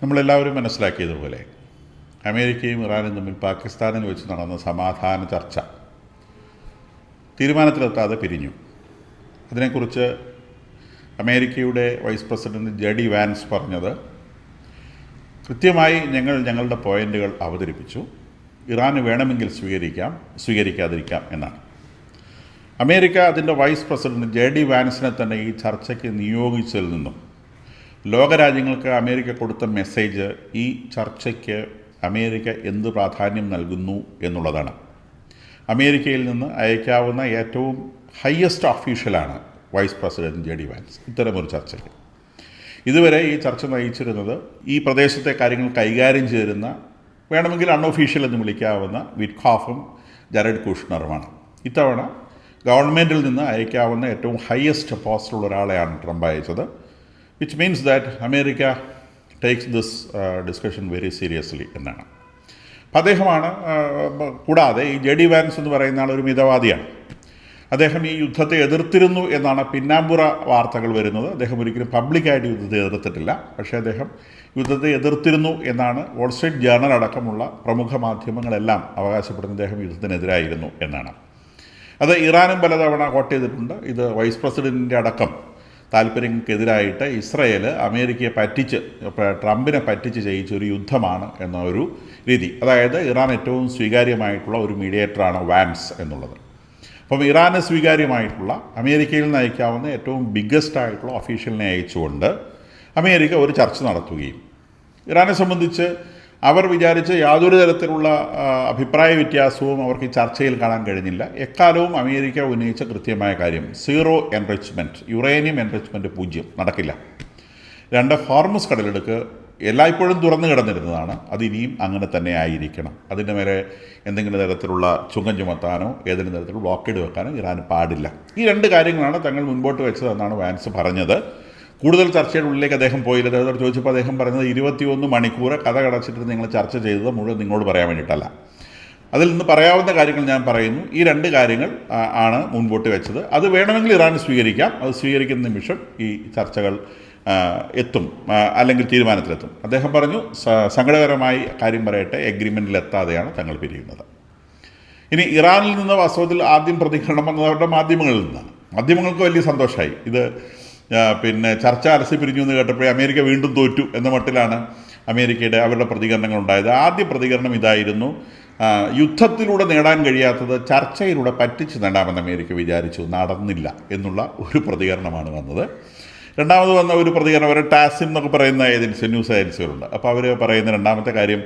നമ്മളെല്ലാവരും മനസ്സിലാക്കിയതുപോലെ അമേരിക്കയും ഇറാനും തമ്മിൽ പാകിസ്ഥാനിൽ വെച്ച് നടന്ന സമാധാന ചർച്ച തീരുമാനത്തിലെത്താതെ പിരിഞ്ഞു. അതിനെക്കുറിച്ച് അമേരിക്കയുടെ വൈസ് പ്രസിഡന്റ് ജെഡി വാൻസ് പറഞ്ഞത്, കൃത്യമായി ഞങ്ങളുടെ പോയിൻ്റുകൾ അവതരിപ്പിച്ചു, ഇറാന് വേണമെങ്കിൽ സ്വീകരിക്കാതിരിക്കാം എന്നാണ്. അമേരിക്ക അതിൻ്റെ വൈസ് പ്രസിഡന്റ് ജെഡി വാൻസിനെ തന്നെ ഈ ചർച്ചയ്ക്ക് നിയോഗിച്ചതിൽ നിന്നും ലോകരാജ്യങ്ങൾക്ക് അമേരിക്ക കൊടുത്ത മെസ്സേജ് ഈ ചർച്ചയ്ക്ക് അമേരിക്ക എന്ത് പ്രാധാന്യം നൽകുന്നു എന്നുള്ളതാണ്. അമേരിക്കയിൽ നിന്ന് അയക്കാവുന്ന ഏറ്റവും ഹയസ്റ്റ് ഒഫീഷ്യലാണ് വൈസ് പ്രസിഡന്റ് ജെഡി വാൻസ് ഇത്തരമൊരു ചർച്ചയ്ക്ക്. ഇതുവരെ ഈ ചർച്ച നയിച്ചിരുന്നത് ഈ പ്രദേശത്തെ കാര്യങ്ങൾ കൈകാര്യം ചെയ്തിരുന്ന, വേണമെങ്കിൽ അൺഒഫീഷ്യൽ എന്ന് വിളിക്കാവുന്ന വിറ്റ്കോഫും ജാരഡ് കുഷ്ണറുമാണ്. ഇത്തവണ ഗവൺമെൻറ്റിൽ നിന്ന് അയക്കാവുന്ന ഏറ്റവും ഹയസ്റ്റ് പോസ്റ്റുള്ള ഒരാളെയാണ് ട്രംപ് അയച്ചത്. Which means that America takes this discussion very seriously എന്നാണ്. അപ്പം അദ്ദേഹമാണ്, കൂടാതെ ഈ ജെഡി വാൻസ് എന്ന് പറയുന്ന ആൾ ഒരു മിതവാദിയാണ്. അദ്ദേഹം ഈ യുദ്ധത്തെ എതിർത്തിരുന്നു എന്നാണ് പിന്നാമ്പുറ വാർത്തകൾ വരുന്നത്. അദ്ദേഹം ഒരിക്കലും പബ്ലിക്കായിട്ട് യുദ്ധത്തെ എതിർത്തിട്ടില്ല. പക്ഷേ അദ്ദേഹം യുദ്ധത്തെ എതിർത്തിരുന്നു എന്നാണ് വാൾ സ്ട്രീറ്റ് ജേർണൽ അടക്കമുള്ള പ്രമുഖ മാധ്യമങ്ങളെല്ലാം അവകാശപ്പെടുന്ന അദ്ദേഹം യുദ്ധത്തിനെതിരായിരുന്നു എന്നാണ്. അത് ഇറാനും പലതവണ കോട്ട് ചെയ്തിട്ടുണ്ട്. ഇത് വൈസ് പ്രസിഡൻറ്റിൻ്റെ അടക്കം താല്പര്യങ്ങൾക്കെതിരായിട്ട് ഇസ്രയേൽ അമേരിക്കയെ ട്രംപിനെ പറ്റിച്ച് ചെയ്യിച്ചൊരു യുദ്ധമാണ് എന്ന ഒരു രീതി. അതായത് ഇറാൻ ഏറ്റവും സ്വീകാര്യമായിട്ടുള്ള ഒരു മീഡിയേറ്ററാണ് വാൻസ് എന്നുള്ളത്. അപ്പം ഇറാന് സ്വീകാര്യമായിട്ടുള്ള, അമേരിക്കയിൽ നിന്ന് അയക്കാവുന്ന ഏറ്റവും ബിഗ്ഗസ്റ്റ് ആയിട്ടുള്ള ഒഫീഷ്യലിനെ അയച്ചുകൊണ്ട് അമേരിക്ക ഒരു ചർച്ച നടത്തുകയും, ഇറാനെ സംബന്ധിച്ച് അവർ വിചാരിച്ച് യാതൊരു തരത്തിലുള്ള അഭിപ്രായ വ്യത്യാസവും അവർക്ക് ഈ ചർച്ചയിൽ കാണാൻ കഴിഞ്ഞില്ല. എക്കാലവും അമേരിക്ക ഉന്നയിച്ച കൃത്യമായ കാര്യം, സീറോ എൻറിച്ച്മെൻറ്റ്, യുറേനിയം എൻറിച്ച്മെൻറ്റ് 0 നടക്കില്ല. 2 ഹോർമുസ് കടലിടുക്ക് എല്ലായ്പ്പോഴും തുറന്നു കിടന്നിരുന്നതാണ്, അതിനിയും അങ്ങനെ തന്നെ ആയിരിക്കണം. അതിൻ്റെ മേലെ എന്തെങ്കിലും തരത്തിലുള്ള ചുങ്കം ചുമത്താനോ ഏതെങ്കിലും തരത്തിലുള്ള ബ്ലോക്കേഡ് വെക്കാനോ ഇറാൻ പാടില്ല. ഈ 2 കാര്യങ്ങളാണ് തങ്ങൾ മുൻപോട്ട് വെച്ചതെന്നാണ് വാൻസ് പറഞ്ഞത്. കൂടുതൽ ചർച്ചയുടെ ഉള്ളിലേക്ക് അദ്ദേഹം പോയില്ല. അദ്ദേഹത്തോട് ചോദിച്ചപ്പോൾ അദ്ദേഹം പറഞ്ഞത് 21 മണിക്കൂർ കഥ കടച്ചിട്ട് നിങ്ങൾ ചർച്ച ചെയ്തത് മുഴുവൻ നിങ്ങളോട് പറയാൻ വേണ്ടിയിട്ടല്ല. അതിൽ നിന്ന് പറയാവുന്ന കാര്യങ്ങൾ ഞാൻ പറയുന്നു. ഈ 2 കാര്യങ്ങൾ ആണ് മുൻപോട്ട് വെച്ചത്. അത് വേണമെങ്കിൽ ഇറാൻ സ്വീകരിക്കാം. അത് സ്വീകരിക്കുന്ന നിമിഷം ഈ ചർച്ചകൾ എത്തും, അല്ലെങ്കിൽ തീരുമാനത്തിലെത്തും. അദ്ദേഹം പറഞ്ഞു, സങ്കടകരമായി കാര്യം പറയട്ടെ, എഗ്രിമെൻറ്റിലെത്താതെയാണ് തങ്ങൾ പിരിയുന്നത്. ഇനി ഇറാനിൽ നിന്ന് വാസ്തവത്തിൽ ആദ്യം പ്രതികരണം വന്നത് അവരുടെ മാധ്യമങ്ങളിൽ നിന്നാണ്. മാധ്യമങ്ങൾക്ക് വലിയ സന്തോഷമായി. ഇത് ചർച്ച അലസി പിരിഞ്ഞു എന്ന് കേട്ടപ്പോഴേ അമേരിക്ക വീണ്ടും തോറ്റു എന്ന മട്ടിലാണ് അവരുടെ പ്രതികരണങ്ങൾ ഉണ്ടായത്. ആദ്യ പ്രതികരണം ഇതായിരുന്നു, യുദ്ധത്തിലൂടെ നേടാൻ കഴിയാത്തത് ചർച്ചയിലൂടെ പറ്റിച്ച് നേടാമെന്ന് അമേരിക്ക വിചാരിച്ചു, നടന്നില്ല എന്നുള്ള ഒരു പ്രതികരണമാണ് വന്നത്. രണ്ടാമത് വന്ന ഒരു പ്രതികരണം, അവർ ടാസിം എന്നൊക്കെ പറയുന്ന ന്യൂസ് ഏജൻസികളുണ്ട്. അപ്പോൾ അവർ പറയുന്ന രണ്ടാമത്തെ കാര്യം,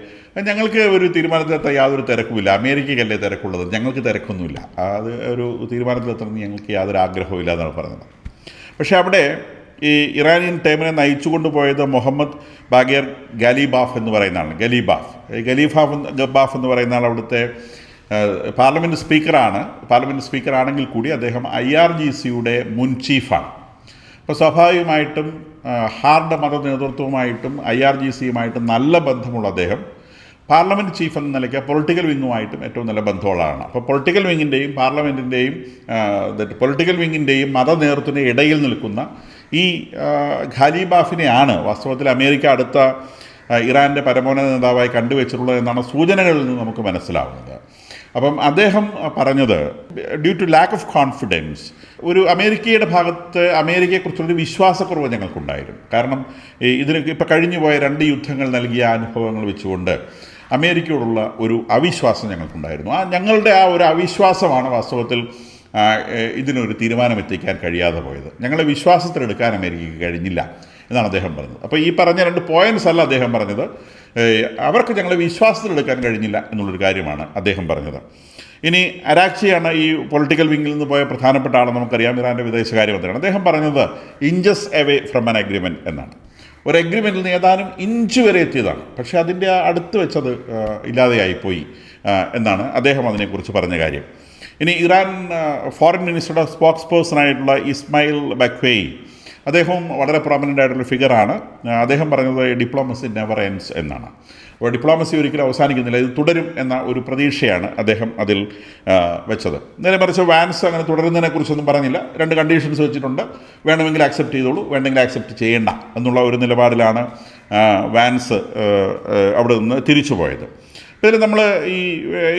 ഞങ്ങൾക്ക് ഒരു തീരുമാനത്തിലെത്താൻ യാതൊരു തിരക്കുമില്ല, അമേരിക്കയ്ക്കല്ലേ തിരക്കുള്ളത്, ഞങ്ങൾക്ക് തിരക്കൊന്നുമില്ല, അത് ഒരു തീരുമാനത്തിലെത്തണമെന്ന് ഞങ്ങൾക്ക് യാതൊരു ആഗ്രഹവുമില്ല എന്നാണ് പറഞ്ഞത്. പക്ഷേ അവിടെ ഈ ഇറാനിയൻ ടീമിനെ നയിച്ചുകൊണ്ട് പോയത് മുഹമ്മദ് ബാഗേർ ഗലീബാഫ് എന്ന് പറയുന്ന ആളാണ്. ഗലീബാഫ് എന്ന് പറയുന്ന ആൾ അവിടുത്തെ പാർലമെൻറ്റ് സ്പീക്കറാണ്. പാർലമെൻറ്റ് സ്പീക്കറാണെങ്കിൽ കൂടി അദ്ദേഹം IRGCയുടെ മുൻ ചീഫാണ്. അപ്പോൾ സ്വാഭാവികമായിട്ടും ഹാർഡ് മത നേതൃത്വവുമായിട്ടും IRGCയുമായിട്ടും നല്ല ബന്ധമുള്ള അദ്ദേഹം പാർലമെൻറ്റ് ചീഫ് എന്ന നിലയ്ക്ക് പൊളിറ്റിക്കൽ വിങ്ങുമായിട്ടും ഏറ്റവും നല്ല ബന്ധമുള്ളതാണ്. അപ്പോൾ പൊളിറ്റിക്കൽ വിങ്ങിൻ്റെയും മത നേതൃത്വത്തിൻ്റെ ഇടയിൽ നിൽക്കുന്ന ഈ ഖലീബാഫിനെയാണ് വാസ്തവത്തിൽ അമേരിക്ക അടുത്ത ഇറാൻ്റെ പരമോന്നത നേതാവായി കണ്ടുവച്ചിട്ടുള്ളത് എന്നാണ് സൂചനകളിൽ നിന്ന് നമുക്ക് മനസ്സിലാവുന്നത്. അപ്പം അദ്ദേഹം പറഞ്ഞത്, due to lack of confidence, ഒരു അമേരിക്കയുടെ ഭാഗത്ത് അമേരിക്കയെക്കുറിച്ചുള്ളൊരു വിശ്വാസക്കുറവ് ഞങ്ങൾക്കുണ്ടായിരുന്നു. കാരണം ഇതിന് ഇപ്പോൾ കഴിഞ്ഞുപോയ 2 യുദ്ധങ്ങൾ നൽകിയ അനുഭവങ്ങൾ വെച്ചുകൊണ്ട് അമേരിക്കയോടുള്ള ഒരു അവിശ്വാസം ഞങ്ങൾക്കുണ്ടായിരുന്നു. ഞങ്ങളുടെ ഒരു അവിശ്വാസമാണ് വാസ്തവത്തിൽ ഇതിനൊരു തീരുമാനമെത്തിക്കാൻ കഴിയാതെ പോയത്. ഞങ്ങളെ വിശ്വാസത്തിലെടുക്കാൻ അമേരിക്കയ്ക്ക് കഴിഞ്ഞില്ല എന്നാണ് അദ്ദേഹം പറഞ്ഞത്. അപ്പോൾ ഈ പറഞ്ഞ 2 പോയിൻറ്റ്സ് അല്ല അദ്ദേഹം പറഞ്ഞത്, അവർക്ക് ഞങ്ങളെ വിശ്വാസത്തിലെടുക്കാൻ കഴിഞ്ഞില്ല എന്നുള്ളൊരു കാര്യമാണ് അദ്ദേഹം പറഞ്ഞത്. ഇനി അരാക്ചിയാണ് ഈ പൊളിറ്റിക്കൽ വിങ്ങിൽ നിന്ന് പോയ പ്രധാനപ്പെട്ട ആളെന്ന് നമുക്കറിയാം, ഇറാൻ്റെ വിദേശകാര്യമന്ത്രിയാണ്. അദ്ദേഹം പറഞ്ഞത് inches away from an agreement എന്നാണ്. ഒരു അഗ്രിമെൻറ്റിൽ നിന്ന് ഏതാനും ഇഞ്ച് വരെ എത്തിയതാണ്, പക്ഷേ അതിൻ്റെ അടുത്ത് വെച്ചത് ഇല്ലാതെയായിപ്പോയി എന്നാണ് അദ്ദേഹം അതിനെക്കുറിച്ച് പറഞ്ഞ കാര്യം. ഇനി ഇറാൻ ഫോറിൻ മിനിസ്റ്ററുടെ സ്പോക്സ് പേഴ്സണായിട്ടുള്ള ഇസ്മായിൽ ബക്വേയി, അദ്ദേഹവും വളരെ പ്രൊമനൻ്റ് ആയിട്ടുള്ള ഫിഗറാണ്. അദ്ദേഹം പറഞ്ഞത് ഡിപ്ലോമസി നെവർ എൻഡ്സ് എന്നാണ്. അപ്പോൾ ഡിപ്ലോമസി ഒരിക്കലും അവസാനിക്കുന്നില്ല, ഇത് തുടരും എന്ന ഒരു പ്രതീക്ഷയാണ് അദ്ദേഹം അതിൽ വെച്ചത്. നേരെ മറിച്ച് വാൻസ് അങ്ങനെ തുടരുന്നതിനെക്കുറിച്ചൊന്നും പറഞ്ഞില്ല. 2 കണ്ടീഷൻസ് വെച്ചിട്ടുണ്ട്, വേണമെങ്കിൽ ആക്സെപ്റ്റ് ചെയ്തോളൂ, വേണമെങ്കിൽ ആക്സെപ്റ്റ് ചെയ്യേണ്ട എന്നുള്ള ഒരു നിലപാടിലാണ് വാൻസ് അവിടെ നിന്ന് തിരിച്ചു പോയത്. ഇതിൽ നമ്മൾ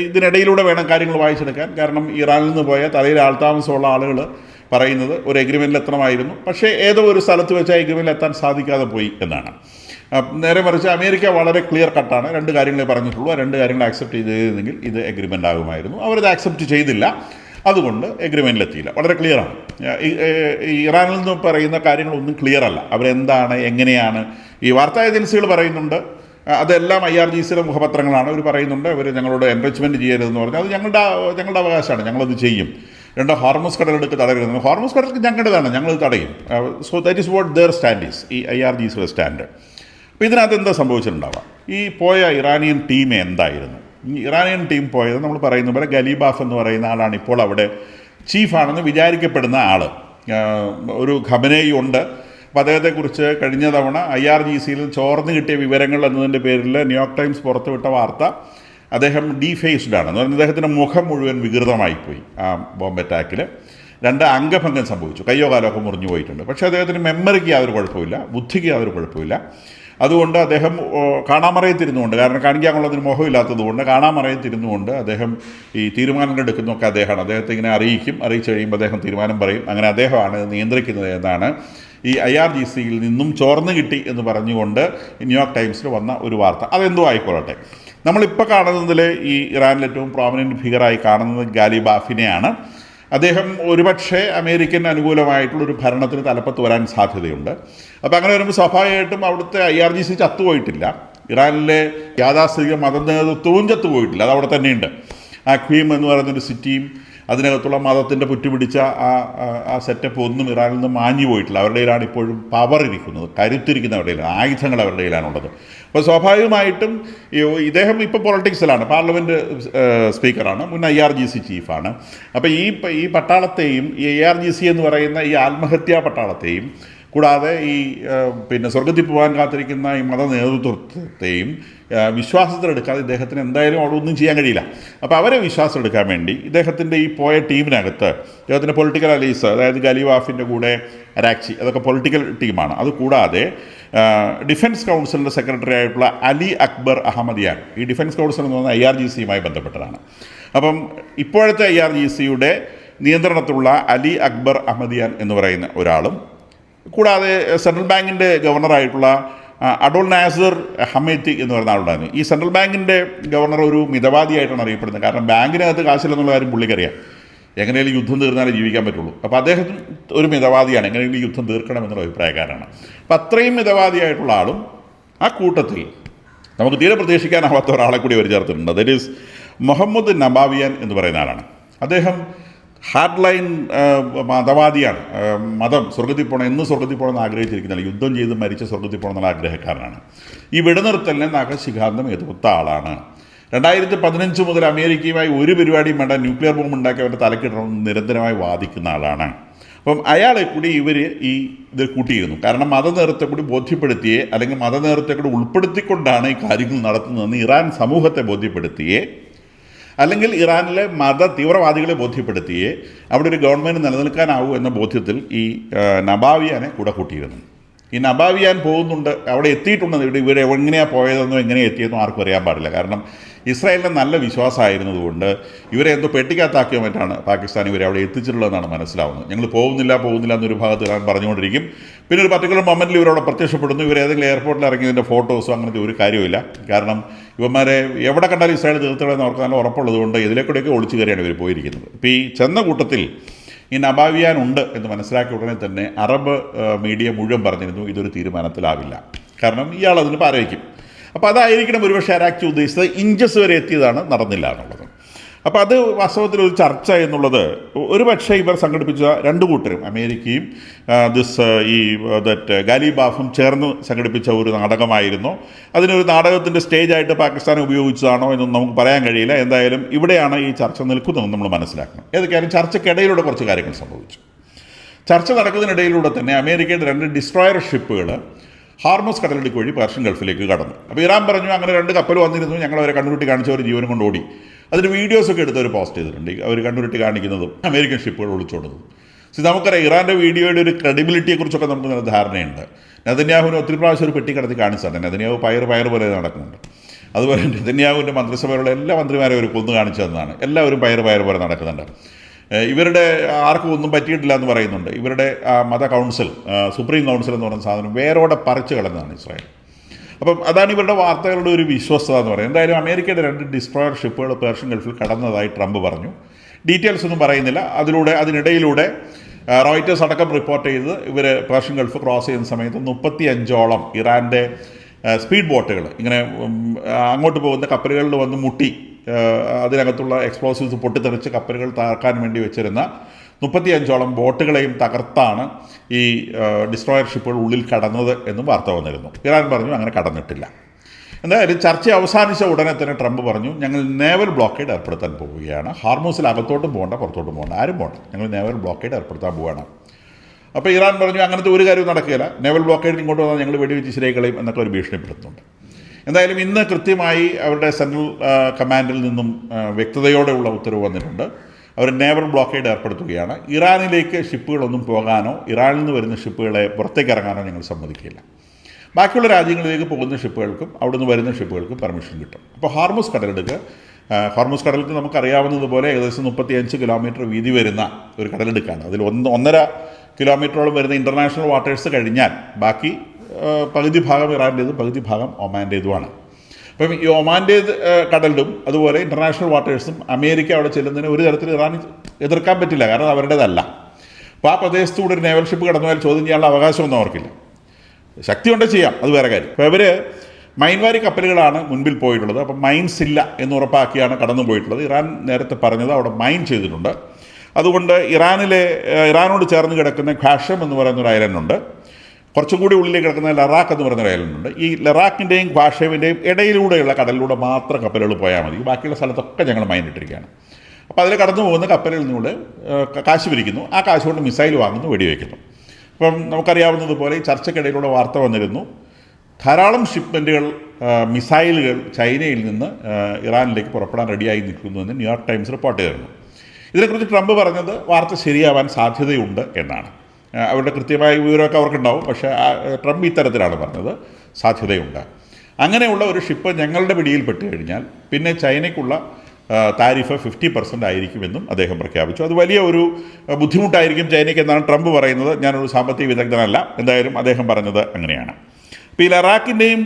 ഇതിനിടയിലൂടെ വേണം കാര്യങ്ങൾ വായിച്ചെടുക്കാൻ. കാരണം ഇറാനിൽ നിന്ന് പോയ തലയിൽ ആൾതാമസമുള്ള ആളുകൾ പറയുന്നത് ഒരു എഗ്രിമെൻറ്റിൽ എത്തണമായിരുന്നു, പക്ഷേ ഏതോ ഒരു സ്ഥലത്ത് വെച്ച് ആ എഗ്രിമെൻറ്റിൽ എത്താൻ സാധിക്കാതെ പോയി എന്നാണ്. നേരെ മറിച്ച് അമേരിക്ക വളരെ ക്ലിയർ കട്ടാണ്, 2 കാര്യങ്ങളെ പറഞ്ഞിട്ടുള്ളൂ. 2 കാര്യങ്ങൾ ആക്സെപ്റ്റ് ചെയ്തിരുന്നെങ്കിൽ ഇത് എഗ്രിമെൻ്റ് ആകുമായിരുന്നു. അവരത് ആക്സെപ്റ്റ് ചെയ്തില്ല, അതുകൊണ്ട് എഗ്രിമെൻറ്റിലെത്തിയില്ല. വളരെ ക്ലിയറാണ്. ഇറാനിൽ നിന്ന് പറയുന്ന കാര്യങ്ങളൊന്നും ക്ലിയർ അല്ല. അവരെന്താണ്, എങ്ങനെയാണ്, ഈ വാർത്താ ഏജൻസികൾ പറയുന്നുണ്ട് അതെല്ലാം IRGCയുടെ മുഖപത്രങ്ങളാണ്. അവർ പറയുന്നുണ്ട് അവർ ഞങ്ങളോട് എൻറിച്ച്മെൻറ്റ് ചെയ്യരുതെന്ന് പറഞ്ഞാൽ അത് ഞങ്ങളുടെ അവകാശമാണ്, ഞങ്ങളത് ചെയ്യും. ഹോർമസ് കടലെടുക്ക് തടയരുത്. ഹോർമസ് കടലേക്ക് ഞങ്ങളുടേതാണ്, ഞങ്ങൾ തടയും. So that is what their stand is, ഈ IRGCയുടെ സ്റ്റാൻഡ്. അപ്പോൾ ഇതിനകത്ത് എന്താ സംഭവിച്ചിട്ടുണ്ടാവുക? ഈ പോയ ഇറാനിയൻ ടീം എന്തായിരുന്നു? ഈ ഇറാനിയൻ ടീം പോയത് നമ്മൾ പറയുന്ന പോലെ ഗലീബാഫ് എന്ന് പറയുന്ന ആളാണ് ഇപ്പോൾ അവിടെ ചീഫാണെന്ന് വിചാരിക്കപ്പെടുന്ന ആൾ. ഒരു ഖമനേയി ഉണ്ട്. അപ്പോൾ അദ്ദേഹത്തെക്കുറിച്ച് കഴിഞ്ഞ തവണ IRGCയിൽ ചോർന്ന് കിട്ടിയ വിവരങ്ങൾ എന്നതിൻ്റെ പേരിൽ ന്യൂയോർക്ക് ടൈംസ് പുറത്തുവിട്ട വാർത്ത അദ്ദേഹം ഡീഫേസ്ഡ് ആണ് എന്ന് പറഞ്ഞാൽ അദ്ദേഹത്തിൻ്റെ മുഖം മുഴുവൻ വികൃതമായിപ്പോയി ആ ബോംബ് അറ്റാക്കിൽ. 2 അംഗഭംഗം സംഭവിച്ചു, കയ്യോ കാലോ ഒക്കെ മുറിഞ്ഞു പോയിട്ടുണ്ട്. പക്ഷേ അദ്ദേഹത്തിന് മെമ്മറിക്ക് യാതൊരു കുഴപ്പമില്ല, ബുദ്ധിക്ക് യാതൊരു കുഴപ്പമില്ല. അതുകൊണ്ട് അദ്ദേഹം കാണാമറയത്തിരുന്നുകൊണ്ട്, കാരണം കാണിക്കാനുള്ളതിന് മോഹമില്ലാത്തതുകൊണ്ട് കാണാമറയത്തിരുന്നുകൊണ്ട് അദ്ദേഹം ഈ തീരുമാനങ്ങൾ എടുക്കുന്നതൊക്കെ അദ്ദേഹമാണ്. അദ്ദേഹത്തെ ഇങ്ങനെ അറിയിച്ച് കഴിയുമ്പോൾ അദ്ദേഹം തീരുമാനം പറയും. അങ്ങനെ അദ്ദേഹമാണ് നിയന്ത്രിക്കുന്നത് എന്നാണ് ഈ IRGCയിൽ നിന്നും ചോർന്ന് കിട്ടി എന്ന് പറഞ്ഞുകൊണ്ട് ന്യൂയോർക്ക് ടൈംസിൽ വന്ന ഒരു വാർത്ത. അതെന്തോ ആയിക്കൊള്ളട്ടെ. നമ്മളിപ്പോൾ കാണുന്നതിൽ ഈ ഇറാനിൽ ഏറ്റവും പ്രോമിനൻ്റ് ഫിഗറായി കാണുന്നത് ഗാലിബാഫിനെയാണ്. അദ്ദേഹം ഒരുപക്ഷെ അമേരിക്കൻ അനുകൂലമായിട്ടുള്ളൊരു ഭരണത്തിന് തലപ്പത്ത് വരാൻ സാധ്യതയുണ്ട്. അപ്പോൾ അങ്ങനെ വരുമ്പോൾ സ്വാഭാവികമായിട്ടും അവിടുത്തെ IRGC ചത്തുപോയിട്ടില്ല, ഇറാനിലെ യാഥാസ്ഥിതിക മത നേതൃത്വവും ചത്തുപോയിട്ടില്ല, അത് അവിടെ തന്നെയുണ്ട്. ആ ഖ്വീം എന്ന് പറയുന്നൊരു സിറ്റിയും അതിനകത്തുള്ള മതത്തിൻ്റെ പുറ്റുപിടിച്ച ആ സെറ്റപ്പ് ഒന്നും ഇറാനിൽ നിന്ന് മാഞ്ഞു പോയിട്ടില്ല. അവരുടെ കയ്യിലാണ് ഇപ്പോഴും പവർ ഇരിക്കുന്നത്, കരുത്തിരിക്കുന്ന അവരുടെ കയ്യിലാണ്, ആയുധങ്ങൾ അവരുടെ കയ്യിലാണുള്ളത്. അപ്പോൾ സ്വാഭാവികമായിട്ടും ഇദ്ദേഹം ഇപ്പോൾ പൊളിറ്റിക്സിലാണ്, പാർലമെൻറ്റ് സ്പീക്കറാണ്, മുൻ IRGC ചീഫാണ്. അപ്പോൾ ഈ പട്ടാളത്തെയും ഈ IRGC എന്ന് പറയുന്ന ഈ ആത്മഹത്യാ പട്ടാളത്തെയും കൂടാതെ ഈ സ്വർഗത്തിൽ പോകാൻ കാത്തിരിക്കുന്ന ഈ മത നേതൃത്വത്തെയും വിശ്വാസത്തിലെടുക്കാതെ ഇദ്ദേഹത്തിന് എന്തായാലും അവിടെ ഒന്നും ചെയ്യാൻ കഴിയില്ല. അപ്പോൾ അവരെ വിശ്വാസമെടുക്കാൻ വേണ്ടി ഇദ്ദേഹത്തിൻ്റെ ഈ പോയ ടീമിനകത്ത് ഇദ്ദേഹത്തിൻ്റെ പൊളിറ്റിക്കൽ അലീസ്, അതായത് ഗലീബാഫിൻ്റെ കൂടെ അരാക്ചി, അതൊക്കെ പൊളിറ്റിക്കൽ ടീമാണ്. അതുകൂടാതെ ഡിഫൻസ് കൗൺസിലിൻ്റെ സെക്രട്ടറി ആയിട്ടുള്ള അലി അക്ബർ അഹമ്മദിയാൻ, ഈ ഡിഫൻസ് കൗൺസിൽ എന്ന് പറഞ്ഞാൽ IRGCയുമായി ബന്ധപ്പെട്ടതാണ്. അപ്പം ഇപ്പോഴത്തെ IRGCയുടെ നിയന്ത്രണത്തിലുള്ള അലി അക്ബർ അഹമ്മദിയാൻ എന്ന് പറയുന്ന ഒരാളും, കൂടാതെ സെൻട്രൽ ബാങ്കിൻ്റെ ഗവർണറായിട്ടുള്ള അഡോൾ നാസർ ഹമേത്തി എന്ന് പറയുന്ന ആളുണ്ടായിരുന്നു. ഈ സെൻട്രൽ ബാങ്കിൻ്റെ ഗവർണർ ഒരു മിതവാദിയായിട്ടാണ് അറിയപ്പെടുന്നത്. കാരണം ബാങ്കിനകത്ത് കാശില്ലെന്നുള്ള കാര്യം പുള്ളിക്കറിയാം, എങ്ങനെയും യുദ്ധം തീർന്നാലേ ജീവിക്കാൻ പറ്റുള്ളൂ. അപ്പോൾ അദ്ദേഹം ഒരു മിതവാദിയാണ്, എങ്ങനെയെങ്കിലും യുദ്ധം തീർക്കണം എന്നുള്ള അഭിപ്രായക്കാരാണ്. അപ്പം അത്രയും മിതവാദിയായിട്ടുള്ള ആളും ആ കൂട്ടത്തിൽ നമുക്ക് തീരെ പ്രതീക്ഷിക്കാനാവാത്ത ഒരാളെ കൂടി അവർ ചേർത്തിട്ടുണ്ട്. ദറ്റ് ഈസ് മുഹമ്മദ് നബാവിയാൻ എന്ന് പറയുന്ന ആളാണ്. അദ്ദേഹം ഹാർഡ് ലൈൻ മതവാദിയാണ്. മതം സ്വർഗത്തിൽ പോകണം, എന്ന് സ്വർഗത്തിൽ പോകണമെന്ന് ആഗ്രഹിച്ചിരിക്കുന്നില്ല, യുദ്ധം ചെയ്ത് മരിച്ച സ്വർഗത്തിൽ പോകണമെന്നുള്ള ആഗ്രഹക്കാരനാണ്. ഈ വെടിനിർത്തലിനെ നഖശിഖാന്തം എതിർത്ത ആളാണ്. 2015 മുതൽ അമേരിക്കയുമായി ഒരു പരിപാടിയും വേണ്ട, ന്യൂക്ലിയർ ബോംബ് ഉണ്ടാക്കി അവരുടെ തലക്കിടണമെന്ന് നിരന്തരമായി വാദിക്കുന്ന ആളാണ്. അപ്പം അയാളെ കൂടി ഇവർ ഇതിൽ കൂട്ടിയിരുന്നു. കാരണം മതനേതൃത്വത്തെ കൂടി ബോധ്യപ്പെടുത്തിയേ, അല്ലെങ്കിൽ മതനേതൃത്വത്തെ കൂടി ഉൾപ്പെടുത്തിക്കൊണ്ടാണ് ഈ കാര്യങ്ങൾ നടത്തുന്നതെന്ന് ഇറാൻ സമൂഹത്തെ ബോധ്യപ്പെടുത്തിയേ, അല്ലെങ്കിൽ ഇറാനിലെ തീവ്രവാദികളെ ബോധ്യപ്പെടുത്തിയേ അവിടെ ഒരു ഗവൺമെൻറ് നിലനിൽക്കാനാവൂ എന്ന ബോധ്യത്തിൽ ഈ നബാവിയാനെ കൂടെ കൂട്ടിയിരുന്നു. ഈ നബാവിയാൻ പോകുന്നുണ്ട്, അവിടെ എത്തിയിട്ടുണ്ടെന്ന്, ഇവർ എങ്ങനെയാണ് പോയതെന്നോ എങ്ങനെ എത്തിയെന്നോ ആർക്കും അറിയാൻ പാടില്ല. കാരണം ഇസ്രായേലിന് നല്ല വിശ്വാസമായിരുന്നതുകൊണ്ട് ഇവരെ എന്തോ പെട്ടിക്കകത്താക്കിയോ മറ്റാണ് പാകിസ്ഥാൻ ഇവരെ അവിടെ എത്തിച്ചിട്ടുള്ളതെന്നാണ് മനസ്സിലാവുന്നത്. ഞങ്ങൾ പോകുന്നില്ല എന്നൊരു ഭാഗത്ത് ഇറാൻ പറഞ്ഞുകൊണ്ടിരിക്കും. പിന്നെ ഒരു പർട്ടിക്കുലർ മൊമെൻറ്റിൽ ഇവരവിടെ പ്രത്യക്ഷപ്പെടുന്നു. ഇവർ ഏതെങ്കിലും എയർപോർട്ടിൽ ഇറങ്ങിയതിൻ്റെ ഫോട്ടോസോ അങ്ങനത്തെ ഒരു കാര്യമില്ല. കാരണം ഇവന്മാരെ എവിടെ കണ്ടാലും ഇസ്രായേൽ തീർത്തണമെന്ന് അവർക്ക് നല്ല ഉറപ്പുള്ളതുകൊണ്ട് ഇതിലേക്കൂടെയൊക്കെ ഒളിച്ചു കയറിയാണ് ഇവർ പോയിരിക്കുന്നത്. ഇപ്പോൾ ഈ ചെന്ന കൂട്ടത്തിൽ ഈ നബാവിയാൻ ഉണ്ട് എന്ന് മനസ്സിലാക്കിയ ഉടനെ തന്നെ അറബ് മീഡിയ മുഴുവൻ പറഞ്ഞിരുന്നു ഇതൊരു തീരുമാനത്തിലാവില്ല, കാരണം ഇയാൾ അതിന് പാരവയ്ക്കും. അപ്പോൾ അതായിരിക്കണം ഒരുപക്ഷെ അരാക്ചി ഉദ്ദേശിച്ചത്. ഇഞ്ചസ് വരെ എത്തിയതാണ്, നടന്നില്ല എന്നുള്ളത്. അപ്പോൾ അത് വാസ്തവത്തിലൊരു ചർച്ച എന്നുള്ളത് ഒരുപക്ഷെ ഇവർ സംഘടിപ്പിച്ച 2 കൂട്ടരും, അമേരിക്കയും ഗാലിബാഫും ചേർന്ന് സംഘടിപ്പിച്ച ഒരു നാടകമായിരുന്നു. അതിനൊരു നാടകത്തിൻ്റെ സ്റ്റേജായിട്ട് പാകിസ്ഥാനെ ഉപയോഗിച്ചതാണോ എന്നൊന്നും നമുക്ക് പറയാൻ കഴിയില്ല. എന്തായാലും ഇവിടെയാണ് ഈ ചർച്ച നിൽക്കുന്നതെന്ന് നമ്മൾ മനസ്സിലാക്കണം. ഏതൊക്കെയായാലും ചർച്ചയ്ക്കിടയിലൂടെ കുറച്ച് കാര്യങ്ങൾ സംഭവിച്ചു. ചർച്ച നടക്കുന്നതിനിടയിലൂടെ തന്നെ അമേരിക്കയുടെ 2 ഡിസ്ട്രോയർ ഷിപ്പുകൾ ഹോർമസ് കടലിടുക്ക് വഴി പേർഷ്യൻ ഗൾഫിലേക്ക് കടന്നു. അപ്പോൾ ഇറാൻ പറഞ്ഞു അങ്ങനെ 2 കപ്പൽ വന്നിരുന്നു, ഞങ്ങളവരെ കണ്ണുരുട്ടി കാണിച്ചവർ ജീവനും കൊണ്ട് ഓടി. അതിന് വീഡിയോസൊക്കെ എടുത്ത് അവർ പോസ്റ്റ് ചെയ്തിട്ടുണ്ട്. അവർ കണ്ണുരുട്ടി കാണിക്കുന്നതും അമേരിക്കൻ ഷിപ്പുകൾ ഒളിച്ചോടുന്നതും. നമുക്കറിയാം ഇറാൻ്റെ വീഡിയോയുടെ ഒരു ക്രെഡിബിലിറ്റിയെക്കുറിച്ചൊക്കെ നമുക്ക് നല്ല ധാരണയുണ്ട്. നെതന്യാഹുവിന് ഒത്തിരി പ്രാവശ്യം ഒരു പെട്ടി കടത്തി കാണിച്ചാണ്. നെതന്യാഹു പയർ പോലെ നടക്കുന്നുണ്ട്. അതുപോലെ നെതന്യാഹുവിൻ്റെ മന്ത്രിസഭയിലുള്ള എല്ലാ മന്ത്രിമാരെയും ഒരു കൊന്നു കാണിച്ചു തന്നതാണ്. എല്ലാവരും പയർ പോലെ നടക്കുന്നുണ്ട്. ഇവരുടെ ആർക്കും ഒന്നും പറ്റിയിട്ടില്ല എന്ന് പറയുന്നുണ്ട്. ഇവരുടെ മത കൗൺസിൽ, സുപ്രീം കൗൺസിൽ എന്ന് പറയുന്ന സാധനം വേരോടെ പറിച്ചു കളഞ്ഞതാണ് ഇസ്രായേൽ. അപ്പം അതാണ് ഇവരുടെ വാർത്തകളുടെ ഒരു വിശ്വസ്തത എന്ന് പറയുന്നത്. എന്തായാലും അമേരിക്കയുടെ 2 ഡിസ്ട്രോയർ ഷിപ്പുകൾ പേർഷ്യൻ ഗൾഫിൽ കടന്നതായി ട്രംപ് പറഞ്ഞു. ഡീറ്റെയിൽസ് ഒന്നും പറയുന്നില്ല. അതിനിടയിലൂടെ റോയിറ്റേഴ്സ് അടക്കം റിപ്പോർട്ട് ചെയ്ത് ഇവർ പേർഷ്യൻ ഗൾഫ് ക്രോസ് ചെയ്യുന്ന സമയത്ത് 35ഓളം ഇറാൻ്റെ സ്പീഡ് ബോട്ടുകൾ ഇങ്ങനെ അങ്ങോട്ട് പോകുന്ന കപ്പലുകളിൽ വന്ന് മുട്ടി അതിനകത്തുള്ള എക്സ്പ്ലോസീവ്സ് പൊട്ടിത്തെറിച്ച് കപ്പലുകൾ തകർക്കാൻ വേണ്ടി വെച്ചിരുന്ന 35ഓളം ബോട്ടുകളെയും തകർത്താണ് ഈ ഡിസ്ട്രോയർ ഷിപ്പുകൾ ഉള്ളിൽ കടന്നത് എന്നും വാർത്ത വന്നിരുന്നു. ഇറാൻ പറഞ്ഞു അങ്ങനെ കടന്നിട്ടില്ല. എന്തായാലും ചർച്ച അവസാനിച്ച ഉടനെ തന്നെ ട്രംപ് പറഞ്ഞു, ഞങ്ങൾ നേവൽ ബ്ലോക്കേഡ് ഏർപ്പെടുത്താൻ പോവുകയാണ്. ഹാർമൂസിൽ അകത്തോട്ടും പോകണ്ട, പുറത്തോട്ടും പോകണ്ട, ആരും പോകണ്ട, ഞങ്ങൾ നേവൽ ബ്ലോക്കേഡ് ഏർപ്പെടുത്താൻ പോവുകയാണ്. അപ്പോൾ ഇറാൻ പറഞ്ഞു അങ്ങനത്തെ ഒരു കാര്യവും നടക്കുകയില്ല, നേവൽ ബ്ലോക്കേഡ് ഇങ്ങോട്ട് വന്നാൽ ഞങ്ങൾ വെടിവെച്ച് ശരിയാക്കളയും എന്നൊക്കെ ഒരു ഭീഷണിപ്പെടുത്തുന്നുണ്ട്. എന്തായാലും ഇന്ന് കൃത്യമായി അവരുടെ സെൻട്രൽ കമാൻഡിൽ നിന്നും വ്യക്തതയോടെയുള്ള ഉത്തരവ് വന്നിട്ടുണ്ട്. അവർ നേവൽ ബ്ലോക്കേഡ് ഏർപ്പെടുത്തുകയാണ്. ഇറാനിലേക്ക് ഷിപ്പുകളൊന്നും പോകാനോ ഇറാനിൽ നിന്ന് വരുന്ന ഷിപ്പുകളെ പുറത്തേക്ക് ഇറങ്ങാനോ ഞങ്ങൾ സമ്മതിക്കില്ല. ബാക്കിയുള്ള രാജ്യങ്ങളിലേക്ക് പോകുന്ന ഷിപ്പുകൾക്കും അവിടെ നിന്ന് വരുന്ന ഷിപ്പുകൾക്കും പെർമിഷൻ കിട്ടും. അപ്പോൾ ഹോർമുസ് കടലിടുക്ക് നമുക്കറിയാവുന്നതുപോലെ ഏകദേശം 35 കിലോമീറ്റർ വീതി വരുന്ന ഒരു കടലിടുക്കാണ്. അതിൽ 1.5 കിലോമീറ്ററോളം വരുന്ന ഇൻ്റർനാഷണൽ വാട്ടേഴ്സ് കഴിഞ്ഞാൽ ബാക്കി പകുതി ഭാഗം ഇറാൻ്റേതും പകുതി ഭാഗം ഒമാൻ്റേതുമാണ്. അപ്പം ഈ ഒമാൻ്റെ കടലിലും അതുപോലെ ഇൻ്റർനാഷണൽ വാട്ടേഴ്സും അമേരിക്ക അവിടെ ചെല്ലുന്നതിന് ഒരു തരത്തിൽ ഇറാൻ എതിർക്കാൻ പറ്റില്ല, കാരണം അവരുടേതല്ല. അപ്പോൾ ആ പ്രദേശത്തൂടെ ഒരു നേവൽ ഷിപ്പ് കടന്നു പോയാൽ ചോദ്യം ചെയ്യാനുള്ള അവകാശമൊന്നും അവർക്കില്ല. ശക്തി കൊണ്ട് ചെയ്യാം, അത് വേറെ കാര്യം. അപ്പോൾ ഇവർ മൈൻവാരി കപ്പലുകളാണ് മുൻപിൽ പോയിട്ടുള്ളത്. അപ്പം മൈൻസ് ഇല്ല എന്ന് ഉറപ്പാക്കിയാണ് കടന്നു പോയിട്ടുള്ളത്. ഇറാൻ നേരത്തെ പറഞ്ഞത് അവിടെ മൈൻ ചെയ്തിട്ടുണ്ട്. അതുകൊണ്ട് ഇറാനോട് ചേർന്ന് കിടക്കുന്ന ഖാഷം എന്ന് പറയുന്ന ഒരു ഐലൻഡുണ്ട്. കുറച്ചും കൂടി ഉള്ളിലേക്ക് കിടക്കുന്ന ലറാക്ക് എന്ന് പറയുന്ന ഒരു ഐലൻഡുണ്ട്. ഈ ലറാക്കിൻ്റെയും ഖാഷേവിൻ്റെയും ഇടയിലൂടെയുള്ള കടലിലൂടെ മാത്രം കപ്പലുകൾ പോയാൽ മതി. ബാക്കിയുള്ള സ്ഥലത്തൊക്കെ ഞങ്ങൾ മൈൻ ഇട്ടിരിക്കുകയാണ്. അപ്പോൾ അതിൽ കടന്നു പോകുന്ന കപ്പലുകളിൽ നിന്നുകൊണ്ട് കാശ് പിരിക്കുന്നു. ആ കാശ് കൊണ്ട് മിസൈൽ വാങ്ങുന്നു, വെടിവെക്കുന്നു. അപ്പം നമുക്കറിയാവുന്നതുപോലെ ഈ ചർച്ചയ്ക്കിടയിലൂടെ വാർത്ത വന്നിരുന്നു, ധാരാളം ഷിപ്മെൻറ്റുകൾ, മിസൈലുകൾ ചൈനയിൽ നിന്ന് ഇറാനിലേക്ക് പുറപ്പെടാൻ റെഡിയായി നിൽക്കുന്നുവെന്ന് ന്യൂയോർക്ക് ടൈംസ് റിപ്പോർട്ട് ചെയ്തിരുന്നു. ഇതിനെക്കുറിച്ച് ട്രംപ് പറഞ്ഞത് വാർത്ത ശരിയാവാൻ സാധ്യതയുണ്ട് എന്നാണ്. അവരുടെ കൃത്യമായ വിവരമൊക്കെ അവർക്കുണ്ടാവും, പക്ഷേ ട്രംപ് ഇത്തരത്തിലാണ് പറഞ്ഞത്, സാധ്യതയുണ്ട്. അങ്ങനെയുള്ള ഒരു ഷിപ്പ് ഞങ്ങളുടെ പിടിയിൽപ്പെട്ട് കഴിഞ്ഞാൽ പിന്നെ ചൈനയ്ക്കുള്ള താരിഫ് 50% ആയിരിക്കുമെന്നും അദ്ദേഹം പ്രഖ്യാപിച്ചു. അത് വലിയ ഒരു ബുദ്ധിമുട്ടായിരിക്കും ചൈനയ്ക്ക് എന്നാണ് ട്രംപ് പറയുന്നത്. ഞാനൊരു സാമ്പത്തിക വിദഗ്ധനല്ല, എന്തായാലും അദ്ദേഹം പറഞ്ഞത് അങ്ങനെയാണ്. അപ്പോൾ ഈ ലറാക്കിൻ്റെയും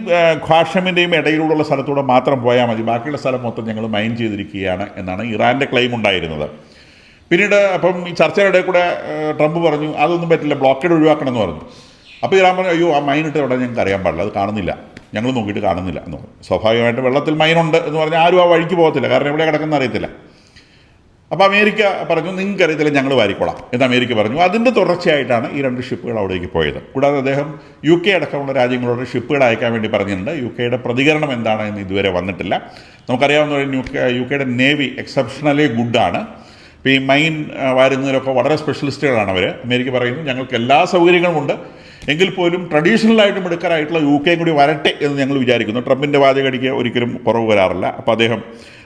ഖാഷമിൻ്റെയും ഇടയിലുള്ള സ്ഥലത്തൂടെ മാത്രം പോയാൽ മതി, ബാക്കിയുള്ള സ്ഥലം മൊത്തം ഞങ്ങൾ മൈൻ ചെയ്തിരിക്കുകയാണ് എന്നാണ് ഇറാൻ്റെ ക്ലെയിം ഉണ്ടായിരുന്നത്. പിന്നീട് അപ്പം ഈ ചർച്ചയുടെ കൂടെ ട്രംപ് പറഞ്ഞു അതൊന്നും പറ്റില്ല, ബ്ലോക്കേഡ് ഒഴിവാക്കണം എന്ന് പറഞ്ഞു. അപ്പോൾ ഇറാൻ പറഞ്ഞു അയ്യോ ആ മൈനിട്ട് ഇവിടെ ഞങ്ങൾക്ക് അറിയാൻ പാടില്ല, അത് കാണുന്നില്ല, ഞങ്ങൾ നോക്കിയിട്ട് കാണുന്നില്ല എന്ന് പറഞ്ഞു. സ്വാഭാവികമായിട്ട് വെള്ളത്തിൽ മൈനുണ്ട് എന്ന് പറഞ്ഞാൽ ആരും ആ വഴിക്ക് പോകത്തില്ല, കാരണം എവിടെ കിടക്കുന്ന അറിയത്തില്ല. അപ്പോൾ അമേരിക്ക പറഞ്ഞു നിങ്ങൾക്കറിയത്തില്ല, ഞങ്ങൾ വാരിക്കൊള്ളാം എന്ന് അമേരിക്ക പറഞ്ഞു. അതിൻ്റെ തുടർച്ചയായിട്ടാണ് ഈ 2 ഷിപ്പുകൾ അവിടേക്ക് പോയത്. കൂടാതെ അദ്ദേഹം UK അടക്കമുള്ള രാജ്യങ്ങളോട് ഷിപ്പുകൾ അയക്കാൻ വേണ്ടി പറഞ്ഞിട്ടുണ്ട്. UKയുടെ പ്രതികരണം എന്താണ് എന്ന് ഇതുവരെ വന്നിട്ടില്ല. നമുക്കറിയാവുന്ന UKയുടെ നേവി എക്സെപ്ഷണലി ഗുഡാണ്. ഇപ്പോൾ ഈ മൈൻ വാരുന്നതിലൊക്കെ വളരെ സ്പെഷ്യലിസ്റ്റുകളാണ് അവർ. അമേരിക്ക പറയുന്നു ഞങ്ങൾക്ക് എല്ലാ സൗകര്യങ്ങളുമുണ്ട്, എങ്കിൽ പോലും ട്രഡീഷണലായിട്ടും എടുക്കാനായിട്ടുള്ള UK കൂടി വരട്ടെ എന്ന് ഞങ്ങൾ വിചാരിക്കുന്നു. ട്രംപിൻ്റെ വാചകടിക്ക് ഒരിക്കലും കുറവ് വരാറില്ല. അപ്പോൾ അദ്ദേഹം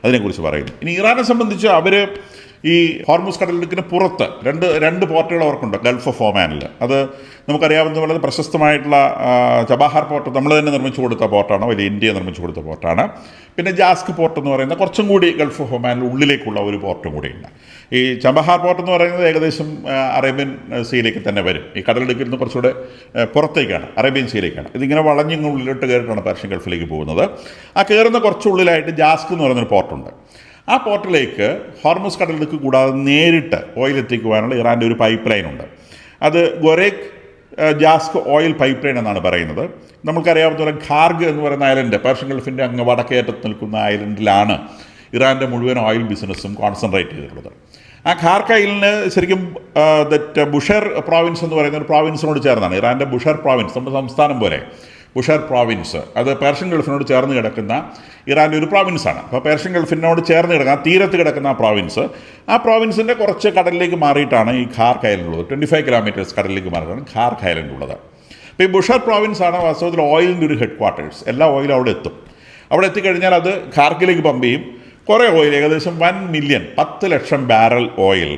അതിനെക്കുറിച്ച് പറയുന്നു. ഇനി ഇറാനെ സംബന്ധിച്ച് അവർ ഈ ഹോർമുസ് കടലിടുക്കിന് പുറത്ത് രണ്ട് പോർട്ടുകൾ അവർക്കുണ്ട് ഗൾഫ് ഓഫ് ഒമാനിൽ. അത് നമുക്കറിയാവുന്ന വളരെ പ്രശസ്തമായിട്ടുള്ള ചബാഹാർ പോർട്ട് നമ്മൾ തന്നെ നിർമ്മിച്ചു കൊടുത്ത പോർട്ടാണ്, വലിയ ഇന്ത്യ നിർമ്മിച്ചു കൊടുത്ത പോർട്ടാണ്. പിന്നെ ജാസ്ക് പോർട്ട് എന്ന് പറയുന്ന കുറച്ചും കൂടി ഗൾഫ് ഓഫ് ഒമാനിൽ ഉള്ളിലേക്കുള്ള ഒരു പോർട്ടും കൂടിയുണ്ട്. ഈ ചബഹാർ പോർട്ട് എന്ന് പറയുന്നത് ഏകദേശം അറേബ്യൻ സീയിലേക്ക് തന്നെ വരും. ഈ കടലിടുക്കിൽ നിന്ന് കുറച്ചുകൂടെ പുറത്തേക്കാണ്, അറേബ്യൻ സീയിലേക്കാണ്. ഇതിങ്ങനെ വളഞ്ഞിങ്ങ് ഉള്ളിലോട്ട് കയറിയിട്ടാണ് പേർഷ്യൻ ഗൾഫിലേക്ക് പോകുന്നത്. ആ കയറുന്ന കുറച്ചുള്ളിലായിട്ട് ജാസ്ക് എന്ന് പറയുന്നൊരു പോർട്ടുണ്ട്. ആ പോർട്ടിലേക്ക് ഹോർമുസ് കടലിടുക്ക് കൂടാതെ നേരിട്ട് ഓയിൽ എത്തിക്കുവാനുള്ള ഇറാൻ്റെ ഒരു പൈപ്പ് ലൈനുണ്ട്. അത് ഗൊരേക്ക് ജാസ്ക് ഓയിൽ പൈപ്പ് ലൈൻ എന്നാണ് പറയുന്നത്. നമുക്കറിയാവുന്ന പോലെ ഖാർഗ് എന്ന് പറയുന്ന ഐലൻഡ്, പേർഷ്യൻ ഗൾഫിൻ്റെ അങ്ങ് വടക്കേറ്റത്ത് നിൽക്കുന്ന ഐലൻഡിലാണ് ഇറാൻ്റെ മുഴുവൻ ഓയിൽ ബിസിനസ്സും കോൺസെൻട്രേറ്റ് ചെയ്തിട്ടുള്ളത്. ആ ഖാർക്ക് ഐലൻഡ് ശരിക്കും ബുഷർ പ്രോവിൻസ് എന്ന് പറയുന്ന ഒരു പ്രോവിൻസിനോട് ചേർന്നാണ്. ഇറാൻ്റെ ബുഷർ പ്രോവിൻസ്, നമ്മുടെ സംസ്ഥാനം പോലെ ബുഷർ പ്രോവിൻസ്, അത് പേർഷ്യൻ ഗൾഫിനോട് ചേർന്ന് കിടക്കുന്ന ഇറാൻ്റെ ഒരു പ്രോവിൻസാണ്. അപ്പോൾ പേർഷ്യൻ ഗൾഫിനോട് ചേർന്ന് കിടക്കുന്ന തീരത്ത് കിടക്കുന്ന ആ പ്രോവിൻസിൻ്റെ കുറച്ച് കടലിലേക്ക് മാറിയിട്ടാണ് ഈ ഖാർക്ക് ഐലൻഡ് ഉള്ളത്. 25 കിലോമീറ്റേഴ്സ് കടലിലേക്ക് മാറിയിട്ടാണ് ഖാർക്ക് ഐലൻഡ് ഉള്ളത്. അപ്പോൾ ഈ ബുഷർ പ്രോവിൻസാണ് വാസ്തവത്തിൽ ഓയിലിൻ്റെ ഒരു ഹെഡ് ക്വാർട്ടേഴ്സ്. എല്ലാ ഓയിലും അവിടെ എത്തും. അവിടെ എത്തിക്കഴിഞ്ഞാൽ അത് ഖാർക്കിലേക്ക് പമ്പ് ചെയ്യും. കുറേ ഓയിൽ, ഏകദേശം 1 മില്യൺ 10 ലക്ഷം ബാരൽ ഓയിൽ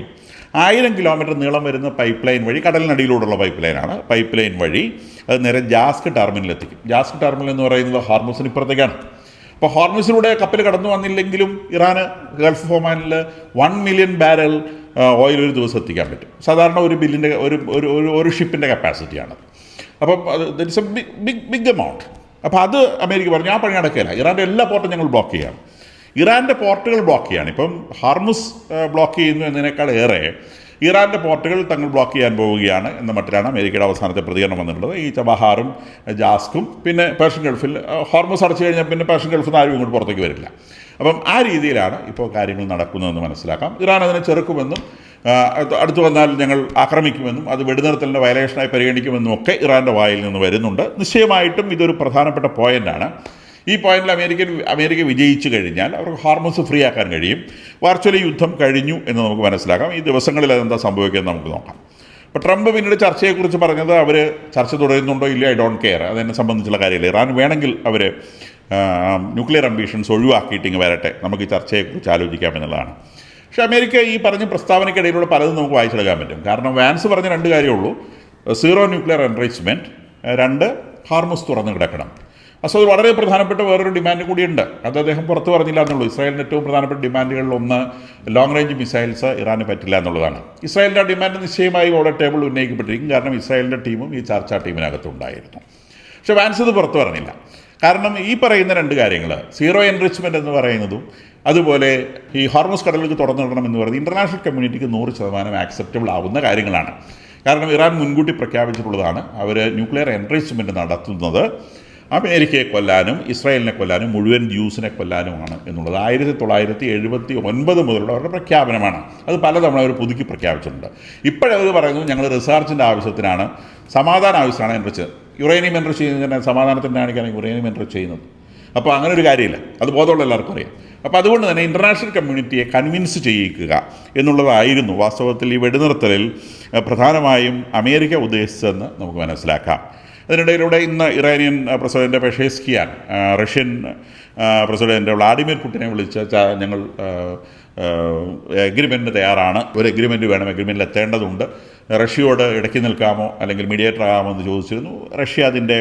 1000 കിലോമീറ്റർ നീളം വരുന്ന പൈപ്പ് ലൈൻ വഴി, കടലിനടിയിലൂടെയുള്ള പൈപ്പ് ലൈനാണ്, പൈപ്പ് ലൈൻ വഴി അത് നേരെ ജാസ്ക് ടെർമിനലെത്തിക്കും. ജാസ്ക് ടെർമിനൽ എന്ന് പറയുന്നത് ഹോർമുസിന് ഇപ്പുറത്തേക്കാണ്. അപ്പോൾ ഹോർമുസിലൂടെ കപ്പൽ കടന്നു വന്നില്ലെങ്കിലും ഇറാന് ഗൾഫ് ഒമാനിൽ 1 മില്യൺ ബാരൽ ഓയിൽ ഒരു ദിവസം എത്തിക്കാൻ പറ്റും. സാധാരണ ഒരു ഷിപ്പിൻ്റെ കപ്പാസിറ്റിയാണ്. അപ്പം ദറ്റ്സ് എ ബിഗ് എമൗണ്ട്. അപ്പോൾ അത് അമേരിക്ക പറഞ്ഞു, ആ പണി നടക്കില്ല, ഇറാൻ്റെ എല്ലാ പോർട്ടും ഞങ്ങൾ ബ്ലോക്ക് ചെയ്യാണ്. ഇറാൻ്റെ പോർട്ടുകൾ ബ്ലോക്ക് ചെയ്യാണ്. ഇപ്പം ഹോർമുസ് ബ്ലോക്ക് ചെയ്യുന്നു എന്നതിനേക്കാൾ ഏറെ ഇറാൻ്റെ പോർട്ടുകൾ തങ്ങൾ ബ്ലോക്ക് ചെയ്യാൻ പോവുകയാണ് എന്ന മട്ടിലാണ് അമേരിക്കയുടെ അവസാനത്തെ പ്രതികരണം വന്നിട്ടുള്ളത്. ഈ ചബഹാറും ജാസ്കും പിന്നെ പേർഷ്യൻ ഗൾഫിൽ ഹോർമുസ് അടച്ചു കഴിഞ്ഞാൽ പിന്നെ പേർഷ്യൻ ഗൾഫിൽ നിന്ന് ആരും ഇങ്ങോട്ട് പുറത്തേക്ക് വരില്ല. അപ്പം ആ രീതിയിലാണ് ഇപ്പോൾ കാര്യങ്ങൾ നടക്കുന്നതെന്ന് മനസ്സിലാക്കാം. ഇറാൻ അതിനെ ചെറുക്കുമെന്നും അടുത്തു വന്നാൽ ഞങ്ങൾ ആക്രമിക്കുമെന്നും അത് വെടിനിർത്തലിൻ്റെ വയലേഷനായി പരിഗണിക്കുമെന്നും ഒക്കെ ഇറാൻ്റെ വായിൽ നിന്ന് വരുന്നുണ്ട്. നിശ്ചയമായിട്ടും ഇതൊരു പ്രധാനപ്പെട്ട പോയിൻ്റാണ്. ഈ പോയിന്റിൽ അമേരിക്ക വിജയിച്ചു കഴിഞ്ഞാൽ അവർക്ക് ഹോർമുസ് ഫ്രീ ആക്കാൻ കഴിയും. വർച്വലി യുദ്ധം കഴിഞ്ഞു എന്ന് നമുക്ക് മനസ്സിലാക്കാം. ഈ ദിവസങ്ങളിൽ അതെന്താ സംഭവിക്കുന്നത് നമുക്ക് നോക്കാം. ഇപ്പോൾ ട്രംപ് പിന്നീട് ചർച്ചയെക്കുറിച്ച് പറഞ്ഞത് അവർ ചർച്ച തുടരുന്നുണ്ടോ ഇല്ല, ഐ ഡോണ്ട് കെയർ, അതെന്നെ സംബന്ധിച്ചുള്ള കാര്യമില്ല. ഇറാൻ വേണമെങ്കിൽ അവർ ന്യൂക്ലിയർ അംബീഷൻസ് ഒഴിവാക്കിയിട്ടിങ്ങ് വരട്ടെ, നമുക്ക് ഈ ചർച്ചയെക്കുറിച്ച് ആലോചിക്കാം എന്നുള്ളതാണ്. പക്ഷേ അമേരിക്ക ഈ പറഞ്ഞ പ്രസ്താവനയ്ക്കിടയിലൂടെ പലതും നമുക്ക് വായിച്ചെടുക്കാൻ പറ്റും. കാരണം വാൻസ് പറഞ്ഞ 2 കാര്യമുള്ളൂ: 0 ന്യൂക്ലിയർ എൻറിച്ച്മെൻറ്റ്, 2 ഹോർമുസ് തുറന്നു കിടക്കണം. അത് വളരെ പ്രധാനപ്പെട്ട വേറൊരു ഡിമാൻഡ് കൂടിയുണ്ട്. അത് അദ്ദേഹം പുറത്ത് പറഞ്ഞില്ല എന്നുള്ളൂ. ഇസ്രായേലിൻ്റെ ഏറ്റവും പ്രധാനപ്പെട്ട ഡിമാൻഡുകളിൽ ഒന്ന് ലോങ് റേഞ്ച് മിസൈൽസ് ഇറാന് പറ്റില്ല എന്നുള്ളതാണ്. ഇസ്രായേലിൻ്റെ ഡിമാൻഡ് നിശ്ചയമായും അവിടെ ടേബിൾ ഉന്നയിക്കപ്പെട്ടിരിക്കും. കാരണം ഇസ്രായേലിൻ്റെ ടീമും ഈ ചർച്ചാ ടീമിനകത്തുണ്ടായിരുന്നു. പക്ഷേ വാൻസ് ഇത് പുറത്ത് പറഞ്ഞില്ല. കാരണം ഈ പറയുന്ന 2 കാര്യങ്ങൾ, 0 എൻറിച്ച്മെൻറ്റ് എന്ന് പറയുന്നതും അതുപോലെ ഈ ഹോർമുസ് കടലിലേക്ക് തുറന്നിടണം എന്ന് പറയുന്നത് ഇൻ്റർനാഷണൽ കമ്മ്യൂണിറ്റിക്ക് 100% ആക്സെപ്റ്റബിൾ ആവുന്ന കാര്യങ്ങളാണ്. കാരണം ഇറാൻ മുൻകൂട്ടി പ്രഖ്യാപിച്ചിട്ടുള്ളതാണ് അവർ ന്യൂക്ലിയർ എൻറിച്ച്മെൻറ്റ് നടത്തുന്നത് അമേരിക്കയെ കൊല്ലാനും ഇസ്രായേലിനെ കൊല്ലാനും മുഴുവൻ ജ്യൂസിനെ കൊല്ലാനുമാണ് എന്നുള്ളത് 1979 മുതലുള്ള അവരുടെ പ്രഖ്യാപനമാണ്. അത് പലതവണ അവർ പുതുക്കി പ്രഖ്യാപിച്ചിട്ടുണ്ട്. ഇപ്പോഴവർ പറയുന്നത് ഞങ്ങൾ റിസർച്ചിൻ്റെ ആവശ്യത്തിനാണ്, സമാധാന ആവശ്യമാണ് എൻറിച്ച്, യുറേനിയം എൻറിച്ച് ചെയ്യുന്നതിന് സമാധാനത്തിൻ്റെ കാണിക്കാനാണ് യുറേനിയം എൻറിച്ച് ചെയ്യുന്നത്. അപ്പോൾ അങ്ങനെ ഒരു കാര്യമില്ല, അത് ബോധമുള്ള എല്ലാവർക്കും അറിയാം. അപ്പോൾ അതുകൊണ്ട് തന്നെ ഇൻ്റർനാഷണൽ കമ്മ്യൂണിറ്റിയെ കൺവിൻസ് ചെയ്യിക്കുക എന്നുള്ളതായിരുന്നു വാസ്തവത്തിൽ ഈ വെടിനിർത്തലിൽ പ്രധാനമായും അമേരിക്ക ഉദ്ദേശിച്ചതെന്ന് നമുക്ക് മനസ്സിലാക്കാം. അതിനിടയിലൂടെ ഇന്ന് Iranian president Pezeshkian Russian president Vladimir പുടിനെ വിളിച്ച് ഞങ്ങൾ എഗ്രിമെൻറ്റ് തയ്യാറാണ്, ഒരു എഗ്രിമെൻറ്റ് വേണം, എഗ്രിമെൻറ്റിൽ എത്തേണ്ടതുണ്ട്, റഷ്യയോട് ഇടയ്ക്ക് നിൽക്കാമോ അല്ലെങ്കിൽ മീഡിയേറ്റർ ആകാമോ എന്ന് ചോദിച്ചിരുന്നു. റഷ്യ അതിൻ്റെ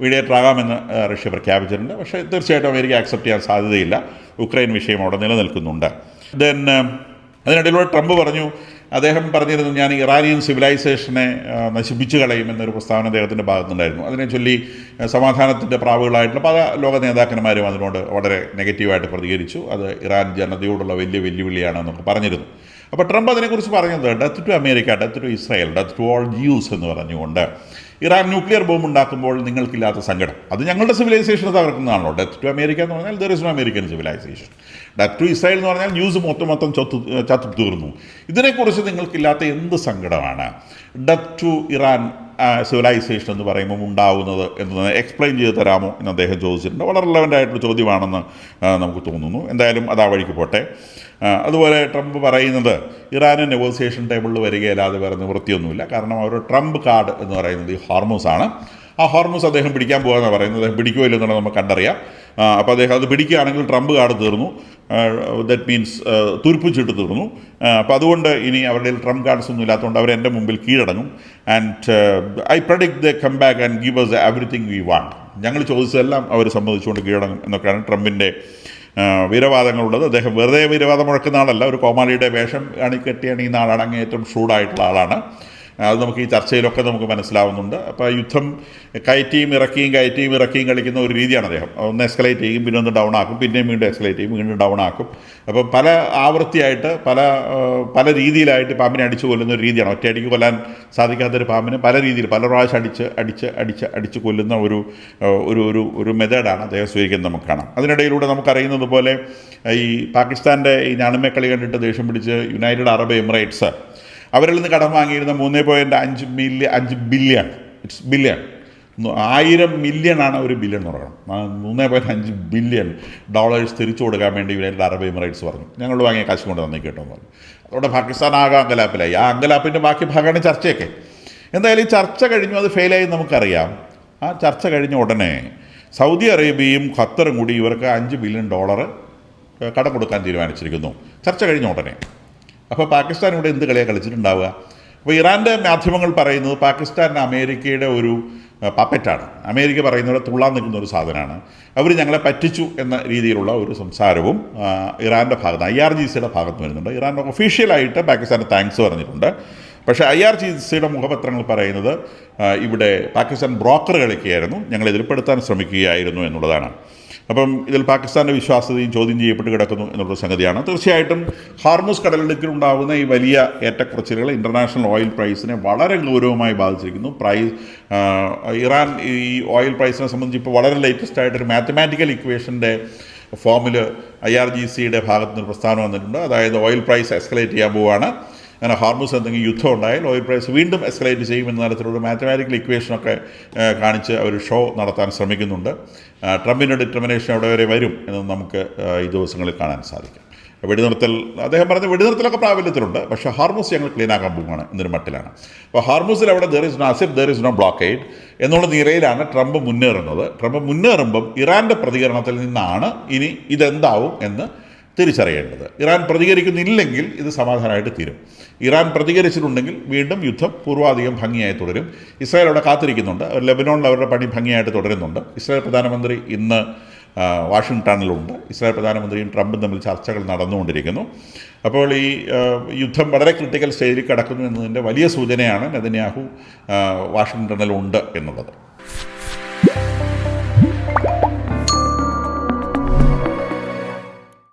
മീഡിയേറ്റർ ആകാമെന്ന് റഷ്യ പ്രഖ്യാപിച്ചിട്ടുണ്ട്. പക്ഷേ തീർച്ചയായിട്ടും അമേരിക്ക ആക്സെപ്റ്റ് ചെയ്യാൻ സാധ്യതയില്ല. ഉക്രൈൻ വിഷയം അവിടെ നിലനിൽക്കുന്നുണ്ട്. ദെൻ അതിനിടയിലൂടെ ട്രംപ് പറഞ്ഞു, അദ്ദേഹം പറഞ്ഞിരുന്നു ഞാൻ ഇറാനിയൻ സിവിലൈസേഷനെ നശിപ്പിച്ചു കളയുമെന്നൊരു പ്രസ്താവന അദ്ദേഹത്തിൻ്റെ ഭാഗത്തുനിന്നുണ്ടായിരുന്നു. അതിനെ ചൊല്ലി സമാധാനത്തിൻ്റെ പ്രാവുകളായിട്ടുള്ള പല ലോക നേതാക്കന്മാരും അതിനോട് വളരെ നെഗറ്റീവായിട്ട് പ്രതികരിച്ചു. അത് ഇറാൻ ജനതയോടുള്ള വലിയ വെല്ലുവിളിയാണെന്നൊക്കെ പറഞ്ഞിരുന്നു. അപ്പോൾ ട്രംപ് അതിനെക്കുറിച്ച് പറഞ്ഞത് death to America, death to Israel, death to all Jews എന്ന് പറഞ്ഞുകൊണ്ട് ഇറാൻ ന്യൂക്ലിയർ ബോംബ് ഉണ്ടാക്കുമ്പോൾ നിങ്ങൾക്കില്ലാത്ത സങ്കടം, അത് ഞങ്ങളുടെ സിവിലൈസേഷനെ തകർക്കുന്നതാണല്ലോ. ഡെത്ത് ടു അമേരിക്ക എന്ന് പറഞ്ഞാൽ there is no American civilisation. Death to Israel എന്ന് പറഞ്ഞാൽ ജ്യൂസ് മൊത്തം ചത്തു തീർന്നു. ഇതിനെക്കുറിച്ച് നിങ്ങൾക്കില്ലാത്ത എന്ത് സങ്കടമാണ് ഡെത്ത് ടു ഇറാൻ സിവിലൈസേഷൻ എന്ന് പറയുമ്പോൾ ഉണ്ടാവുന്നത് എന്ന് എക്സ്പ്ലെയിൻ ചെയ്ത് തരാമോ എന്ന് അദ്ദേഹം ചോദിച്ചിട്ടുണ്ട്. വളരെ റിലവൻ്റ് ആയിട്ടുള്ള ചോദ്യമാണെന്ന് നമുക്ക് തോന്നുന്നു. എന്തായാലും അത് ആ വഴിക്ക് പോട്ടെ. അതുപോലെ ട്രംപ് പറയുന്നത് ഇറാന് നെഗോസിയേഷൻ ടേബിളിൽ വരികയല്ലാതെ വേറെ നിവൃത്തിയൊന്നുമില്ല. കാരണം അവർ ട്രംപ് കാർഡ് എന്ന് പറയുന്നത് ഈ ഹോർമുസ് ആണ്. ആ ഹോർമുസ് അദ്ദേഹം പിടിക്കാൻ പോകുകയെന്നാണ് പറയുന്നത്. അദ്ദേഹം പിടിക്കുമോ ഇല്ലെന്നുള്ളത് നമുക്ക് കണ്ടറിയാം. അപ്പോൾ അദ്ദേഹം അത് പിടിക്കുകയാണെങ്കിൽ ട്രംപ് കാർഡ് തീർന്നു, ദറ്റ് മീൻസ് തുരുപ്പിച്ചിട്ട് തീർന്നു. അപ്പോൾ അതുകൊണ്ട് ഇനി അവരുടെ ട്രംപ് കാർഡ്സ് ഒന്നും ഇല്ലാത്തതുകൊണ്ട് അവർ എൻ്റെ മുമ്പിൽ കീഴടങ്ങും. And I predict the come back and give us everything we want. ഞങ്ങൾ ചോദിച്ചതെല്ലാം അവർ സമ്മതിച്ചുകൊണ്ട് കീഴടങ്ങും എന്നൊക്കെയാണ് ട്രംപിൻ്റെ വീരവാദങ്ങളുള്ളത്. അദ്ദേഹം വെറുതെ വീരവാദം മുഴക്കുന്ന ആളല്ല, ഒരു കോമാളിയുടെ വേഷം കെട്ടിയണിയുന്ന ആളാണ്, അങ്ങേയറ്റം ഷൂഡായിട്ടുള്ള ആളാണ്. അത് നമുക്ക് ഈ ചർച്ചയിലൊക്കെ നമുക്ക് മനസ്സിലാവുന്നുണ്ട്. അപ്പോൾ യുദ്ധം കയറ്റിയും ഇറക്കിയും കളിക്കുന്ന ഒരു രീതിയാണ് അദ്ദേഹം. ഒന്ന് എസ്കലേറ്റ് ചെയ്യും, പിന്നെ ഒന്ന് ഡൗൺ ആക്കും, പിന്നെയും വീണ്ടും എസ്കലേറ്റ് ചെയ്യും, വീണ്ടും ഡൗൺ ആക്കും. അപ്പം പല ആവൃത്തിയായിട്ട് പല രീതിയിലായിട്ട് പാമ്പിനെ അടിച്ചു കൊല്ലുന്ന ഒരു രീതിയാണ്. ഒറ്റയടിക്ക് കൊല്ലാൻ സാധിക്കാത്തൊരു പാമ്പിനെ പല രീതിയിൽ പല പ്രാവശ്യം അടിച്ച് കൊല്ലുന്ന ഒരു മെത്തേഡാണ് അദ്ദേഹം സ്വീകരിക്കുന്നത് നമുക്ക് കാണാം. അതിനിടയിലൂടെ നമുക്കറിയുന്നത് പോലെ ഈ പാകിസ്ഥാൻ്റെ ഈ ഞാണിമേക്കളി കണ്ടിട്ട് ദേഷ്യം പിടിച്ച് യുണൈറ്റഡ് അറബ് എമിറേറ്റ്സ് അവരിൽ നിന്ന് കടം വാങ്ങിയിരുന്ന 3.5 ബില്യൺ, ഇറ്റ്സ് ബില്യൺ, 1000 മില്യണാണ് ഒരു ബില്യൺ എന്ന് പറയണം. 3.5 ബില്യൺ ഡോളേഴ്സ് തിരിച്ചു കൊടുക്കാൻ വേണ്ടി യുണൈറ്റഡ് അറബ് എമിറേറ്റ്സ് പറഞ്ഞു ഞങ്ങളോട് വാങ്ങിയ കാശ് കൊണ്ട് തന്നെ കേട്ടോ എന്ന് പറഞ്ഞു. അതോടെ പാകിസ്ഥാൻ ആകെ അങ്കലാപ്പിലായി. ആ അങ്കലാപ്പിൻ്റെ ബാക്കി ഭാഗമാണ് ചർച്ചയൊക്കെ. എന്തായാലും ഈ ചർച്ച കഴിഞ്ഞു, അത് ഫെയിലായി നമുക്കറിയാം. ആ ചർച്ച കഴിഞ്ഞ ഉടനെ സൗദി അറേബ്യയും ഖത്തറും കൂടി ഇവർക്ക് $5 ബില്യൺ കടം കൊടുക്കാൻ തീരുമാനിച്ചിരിക്കുന്നു. ചർച്ച കഴിഞ്ഞ ഉടനെ അപ്പോൾ പാകിസ്ഥാൻ ഇവിടെ എന്ത് കളിയാണ് കളിച്ചിട്ടുണ്ടാവുക? അപ്പോൾ ഇറാൻ്റെ മാധ്യമങ്ങൾ പറയുന്നത് പാകിസ്ഥാൻ അമേരിക്കയുടെ ഒരു പപ്പറ്റാണ്, അമേരിക്ക പറയുന്നത് തുള്ളാൻ നിൽക്കുന്ന ഒരു സാധനമാണ്, അവർ ഞങ്ങളെ പറ്റിച്ചു എന്ന രീതിയിലുള്ള ഒരു സംസാരവും ഇറാൻ്റെ ഭാഗത്ത് IRGCയുടെ ഭാഗത്ത് വരുന്നുണ്ട്. ഇറാൻ ഒഫീഷ്യലായിട്ട് പാകിസ്ഥാന് താങ്ക്സ് പറഞ്ഞിട്ടുണ്ട്. പക്ഷേ IRGCയുടെ മുഖപത്രങ്ങൾ പറയുന്നത് ഇവിടെ പാകിസ്ഥാൻ ബ്രോക്കർ കളിക്കുകയായിരുന്നു, ഞങ്ങൾ എതിർപ്പെടുത്താൻ ശ്രമിക്കുകയായിരുന്നു എന്നുള്ളതാണ്. അപ്പം ഇതിൽ പാകിസ്ഥാൻ്റെ വിശ്വാസ്യതയും ചോദ്യം ചെയ്യപ്പെട്ട് കിടക്കുന്നു എന്നുള്ള സംഗതിയാണ്. തീർച്ചയായിട്ടും ഹോർമുസ് കടലിടുക്കിലുണ്ടാകുന്ന ഈ വലിയ ഏറ്റക്കുറച്ചിലുകൾ ഇൻ്റർനാഷണൽ ഓയിൽ പ്രൈസിനെ വളരെ ഗൗരവമായി ബാധിച്ചിരിക്കുന്നു. ഇറാൻ ഈ ഓയിൽ പ്രൈസിനെ സംബന്ധിച്ച് ഇപ്പോൾ വളരെ ലേറ്റസ്റ്റ് ആയിട്ടൊരു മാത്തമാറ്റിക്കൽ ഇക്വേഷൻ്റെ ഫോമിൽ IRGCയുടെ ഭാഗത്ത് നിന്ന് പ്രസ്താവന വന്നിട്ടുണ്ട്. അതായത് ഓയിൽ പ്രൈസ് എസ്കലേറ്റ് ചെയ്യാൻ പോവുകയാണ്, അങ്ങനെ ഹോർമുസ് എന്തെങ്കിലും യുദ്ധം ഉണ്ടായാൽ ഓയിൽ പ്രൈസ് വീണ്ടും എസ്കലേറ്റ് ചെയ്യുമെന്ന തരത്തിലുള്ള മാത്തമാറ്റിക്കൽ ഇക്വേഷനൊക്കെ കാണിച്ച് അവർ ഷോ നടത്താൻ ശ്രമിക്കുന്നുണ്ട്. ട്രംപിൻ്റെ ഡിറ്റർമിനേഷൻ അവിടെ വരെ വരും എന്ന് നമുക്ക് ഈ ദിവസങ്ങളിൽ കാണാൻ സാധിക്കും. വെടിനിർത്തൽ, അദ്ദേഹം പറഞ്ഞ വെടിനിർത്തലൊക്കെ പ്രാബല്യത്തിലുണ്ട്, പക്ഷേ ഹോർമുസ് ഞങ്ങൾ ക്ലീൻ ആക്കാൻ പോവുകയാണ് എന്നൊരു മട്ടിലാണ്. അപ്പോൾ ഹോർമുസിൽ അവിടെ ദർ ഇസ് നോ ബ്ലോക്കേഡ് എന്നുള്ള നിലയിലാണ് ട്രംപ് മുന്നേറുന്നത്. ട്രംപ് മുന്നേറുമ്പം ഇറാൻ്റെ പ്രതികരണത്തിൽ നിന്നാണ് ഇനി ഇതെന്താവും എന്ന് തിരിച്ചറിയേണ്ടത്. ഇറാൻ പ്രതികരിക്കുന്നില്ലെങ്കിൽ ഇത് സമാധാനമായിട്ട് തീരും. ഇറാൻ പ്രതികരിച്ചിട്ടുണ്ടെങ്കിൽ വീണ്ടും യുദ്ധം പൂർവാധികം ഭംഗിയായി തുടരും. ഇസ്രായേൽ അവിടെ കാത്തിരിക്കുന്നുണ്ട്, ലെബനോണിൽ അവരുടെ പണി ഭംഗിയായിട്ട് തുടരുന്നുണ്ട്. ഇസ്രായേൽ പ്രധാനമന്ത്രി ഇന്ന് വാഷിങ്ടണിലുണ്ട്. ഇസ്രായേൽ പ്രധാനമന്ത്രിയും ട്രംപും തമ്മിൽ ചർച്ചകൾ നടന്നുകൊണ്ടിരിക്കുന്നു. അപ്പോൾ ഈ യുദ്ധം വളരെ ക്രിട്ടിക്കൽ സ്റ്റേജിൽ കിടക്കുന്നു എന്നതിൻ്റെ വലിയ സൂചനയാണ് നെതന്യാഹു വാഷിങ്ടണിലുണ്ട് എന്നുള്ളത്.